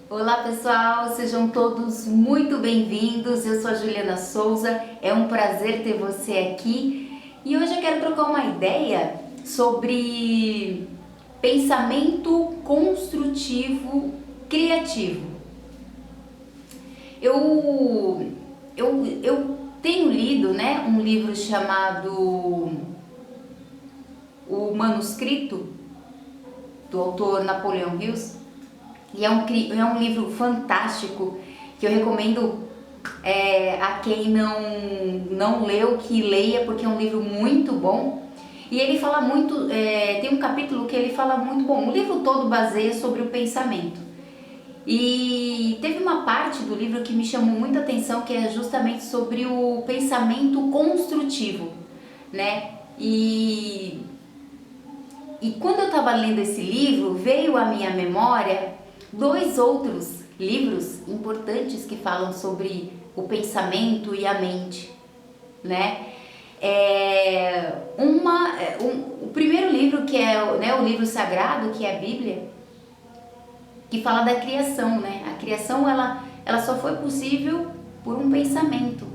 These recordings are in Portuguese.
Olá pessoal, sejam todos muito bem-vindos. Eu sou a Juliana Souza, é um prazer ter você aqui e hoje eu quero trocar uma ideia sobre pensamento construtivo criativo. Eu tenho lido, um livro chamado O Manuscrito, do autor Napoleão Hill. E é um livro fantástico que eu recomendo a quem não leu que leia, porque é um livro muito bom. E ele fala muito, tem um capítulo que ele fala muito bom. O livro todo baseia sobre o pensamento. E teve uma parte do livro que me chamou muita atenção, que é justamente sobre o pensamento construtivo, né? E quando eu estava lendo esse livro, veio à minha memória dois outros livros importantes que falam sobre o pensamento e a mente, né? O primeiro livro, que é o livro sagrado, que é a Bíblia, que fala da criação, né? A criação ela só foi possível por um pensamento,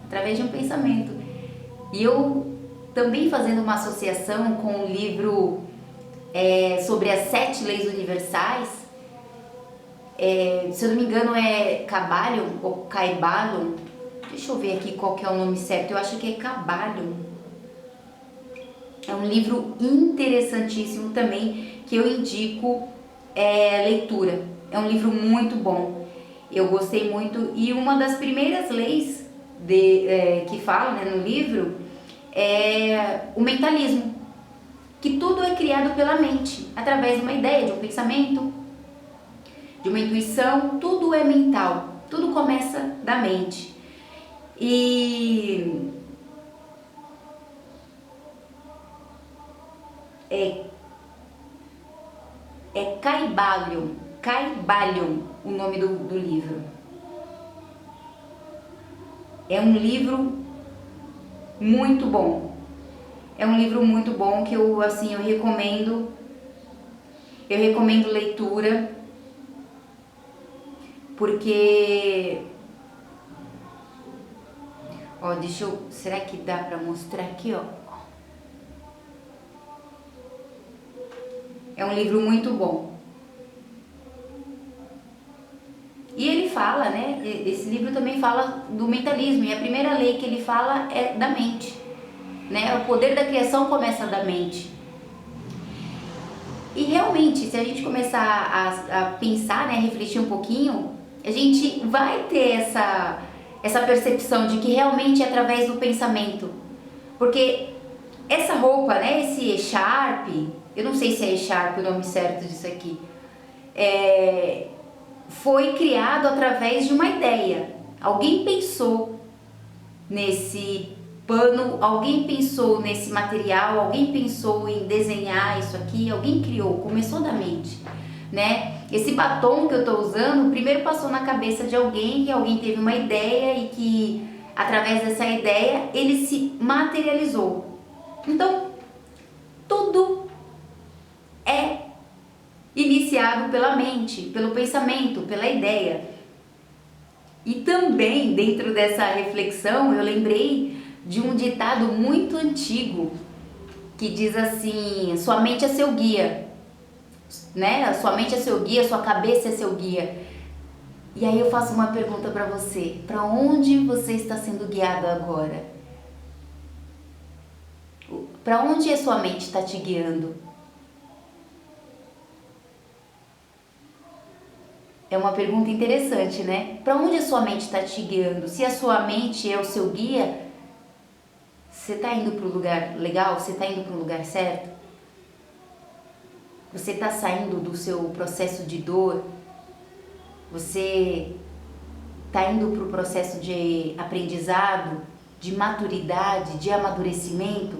através de um pensamento. E eu também fazendo uma associação com o livro sobre as 7 leis universais, se eu não me engano é Kybalion ou Kybalion, deixa eu ver aqui qual que é o nome certo, eu acho que é Kybalion. É um livro interessantíssimo também, que eu indico leitura. É um livro muito bom, eu gostei muito. E uma das primeiras leis que fala, né, no livro é o mentalismo, que tudo é criado pela mente, através de uma ideia, de um pensamento, de uma intuição. Tudo é mental, tudo começa da mente. E é Kybalion o nome do livro. É um livro muito bom. É um livro muito bom que eu recomendo. Eu recomendo leitura, porque será que dá para mostrar aqui, ó? É um livro muito bom. E ele fala, né? Esse livro também fala do mentalismo, e a primeira lei que ele fala é da mente, né? O poder da criação começa da mente. E realmente, se a gente começar a pensar, né, refletir um pouquinho, a gente vai ter essa percepção de que realmente é através do pensamento. Porque essa roupa, né, esse echarpe, eu não sei se é echarpe o nome certo disso aqui, foi criado através de uma ideia. Alguém pensou nesse pano, alguém pensou nesse material, alguém pensou em desenhar isso aqui, alguém criou, começou da mente, né? Esse batom que eu tô usando, primeiro passou na cabeça de alguém, que alguém teve uma ideia e que através dessa ideia ele se materializou. Então, tudo é iniciado pela mente, pelo pensamento, pela ideia. E também, dentro dessa reflexão, eu lembrei de um ditado muito antigo que diz assim: sua mente é seu guia, né? Sua mente é seu guia, sua cabeça é seu guia. E aí eu faço uma pergunta para você: para onde você está sendo guiado agora? Para onde a sua mente está te guiando? É uma pergunta interessante, né? Para onde a sua mente está te guiando? Se a sua mente é o seu guia, você está indo para o lugar legal? Você está indo para o lugar certo? Você está saindo do seu processo de dor? Você está indo para o processo de aprendizado, de maturidade, de amadurecimento?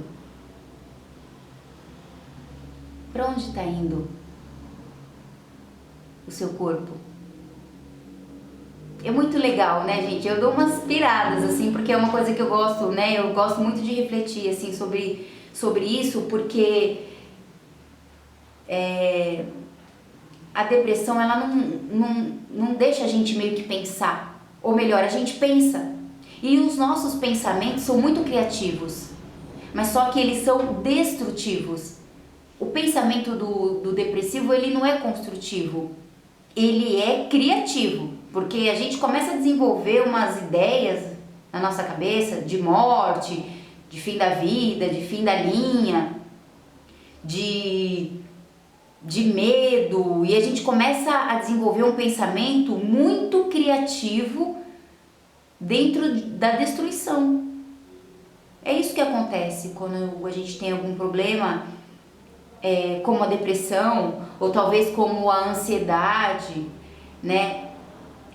Para onde está indo o seu corpo? É muito legal, né, gente? Eu dou umas piradas, assim, porque é uma coisa que eu gosto, né? Eu gosto muito de refletir, assim, sobre isso, porque a depressão, ela não deixa a gente meio que pensar. Ou melhor, a gente pensa. E os nossos pensamentos são muito criativos. Mas só que eles são destrutivos. O pensamento do depressivo, ele não é construtivo. Ele é criativo. Porque a gente começa a desenvolver umas ideias na nossa cabeça de morte, de fim da vida, de fim da linha, de medo, e a gente começa a desenvolver um pensamento muito criativo dentro da destruição. É isso que acontece quando a gente tem algum problema, como a depressão, ou talvez como a ansiedade, né?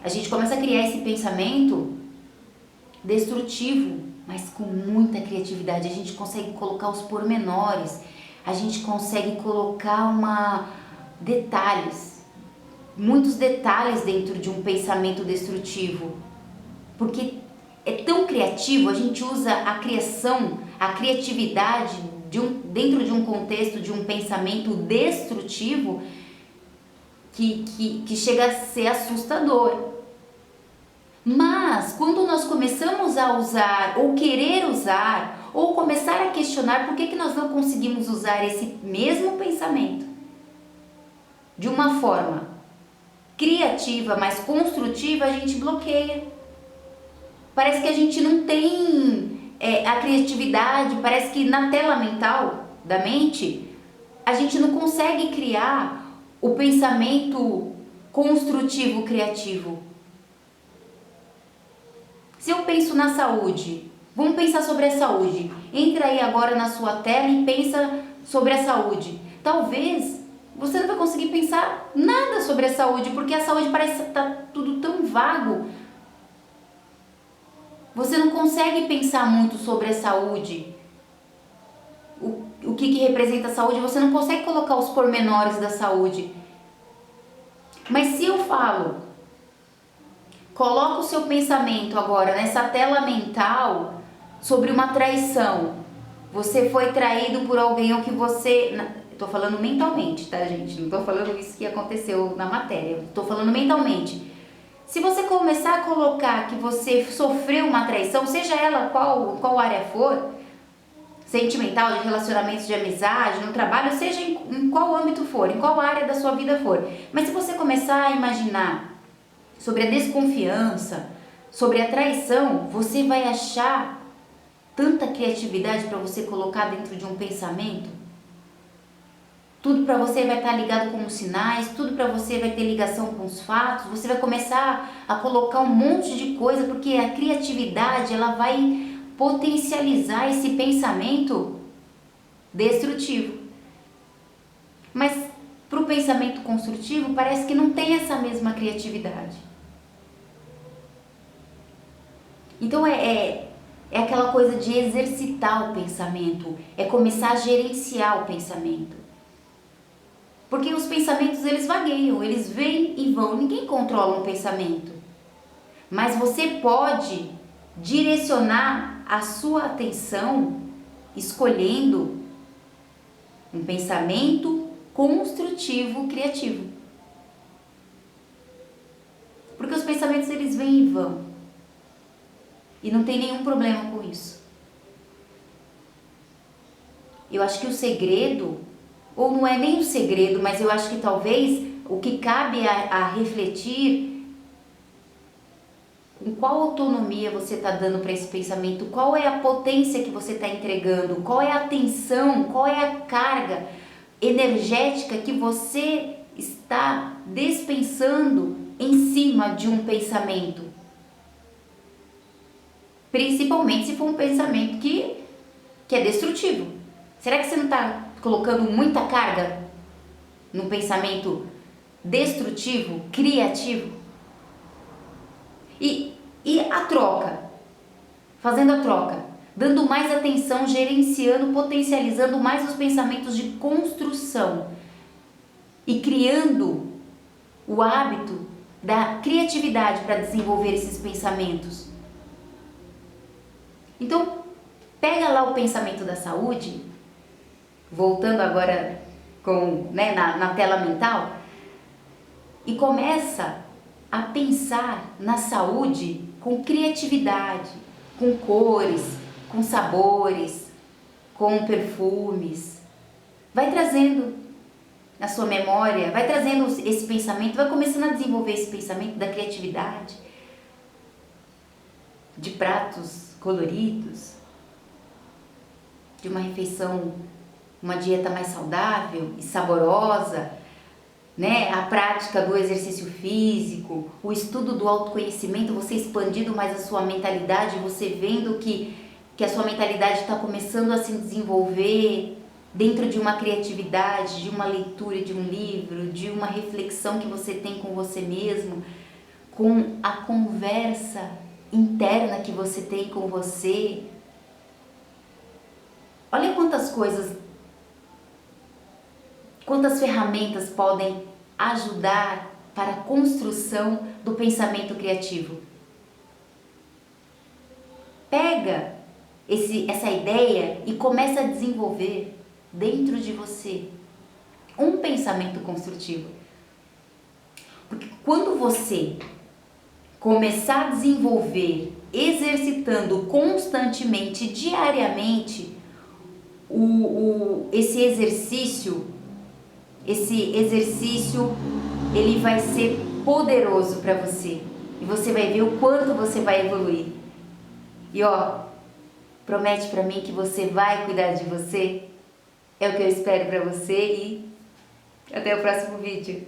A gente começa a criar esse pensamento destrutivo, mas com muita criatividade. A gente consegue colocar os pormenores, a gente consegue colocar detalhes, muitos detalhes dentro de um pensamento destrutivo, porque é tão criativo, a gente usa a criação, a criatividade dentro de um contexto de um pensamento destrutivo que chega a ser assustador. Mas quando nós começamos a usar, ou querer usar, ou começar a questionar por que nós não conseguimos usar esse mesmo pensamento de uma forma criativa, mas construtiva, a gente bloqueia. Parece que a gente não tem a criatividade, parece que na tela mental da mente a gente não consegue criar o pensamento construtivo criativo. Se eu penso na saúde, vamos pensar sobre a saúde. Entra aí agora na sua tela e pensa sobre a saúde. Talvez você não vai conseguir pensar nada sobre a saúde, porque a saúde parece estar tudo tão vago. Você não consegue pensar muito sobre a saúde. O que representa a saúde, você não consegue colocar os pormenores da saúde. Mas se eu falo, coloca o seu pensamento agora nessa tela mental sobre uma traição. Você foi traído por alguém ou que você... Estou falando mentalmente, tá, gente? Não estou falando isso que aconteceu na matéria. Estou falando mentalmente. Se você começar a colocar que você sofreu uma traição, seja ela qual área for, sentimental, de relacionamentos de amizade, no trabalho, seja em qual âmbito for, em qual área da sua vida for. Mas se você começar a imaginar sobre a desconfiança, sobre a traição, você vai achar tanta criatividade para você colocar dentro de um pensamento. Tudo para você vai estar ligado com os sinais, tudo para você vai ter ligação com os fatos, você vai começar a colocar um monte de coisa, porque a criatividade, ela vai potencializar esse pensamento destrutivo. Mas para o pensamento construtivo, parece que não tem essa mesma criatividade. Então é aquela coisa de exercitar o pensamento, é começar a gerenciar o pensamento. Porque os pensamentos, eles vagueiam, eles vêm e vão, ninguém controla um pensamento. Mas você pode direcionar a sua atenção escolhendo um pensamento construtivo, criativo. Porque os pensamentos, eles vêm e vão. E não tem nenhum problema com isso. Eu acho que o segredo, ou não é nem um segredo, mas eu acho que talvez o que cabe a refletir, com qual autonomia você está dando para esse pensamento, qual é a potência que você está entregando, qual é a atenção, qual é a carga energética que você está dispensando em cima de um pensamento. Principalmente se for um pensamento que é destrutivo. Será que você não está colocando muita carga no pensamento destrutivo, criativo? E a troca, fazendo a troca, dando mais atenção, gerenciando, potencializando mais os pensamentos de construção e criando o hábito da criatividade para desenvolver esses pensamentos. Então, pega lá o pensamento da saúde, voltando agora na tela mental, e começa a pensar na saúde com criatividade, com cores, com sabores, com perfumes. Vai trazendo na sua memória, vai trazendo esse pensamento, vai começando a desenvolver esse pensamento da criatividade, de pratos coloridos, de uma refeição, uma dieta mais saudável e saborosa, né? A prática do exercício físico, o estudo do autoconhecimento, você expandindo mais a sua mentalidade, você vendo que a sua mentalidade está começando a se desenvolver dentro de uma criatividade, de uma leitura de um livro, de uma reflexão que você tem com você mesmo, com a conversa interna que você tem com você. Olha quantas coisas, quantas ferramentas podem ajudar para a construção do pensamento criativo. Pega essa ideia e começa a desenvolver dentro de você um pensamento construtivo. Porque quando você começar a desenvolver, exercitando constantemente, diariamente, esse exercício ele vai ser poderoso para você e você vai ver o quanto você vai evoluir. E promete para mim que você vai cuidar de você? É o que eu espero para você e até o próximo vídeo.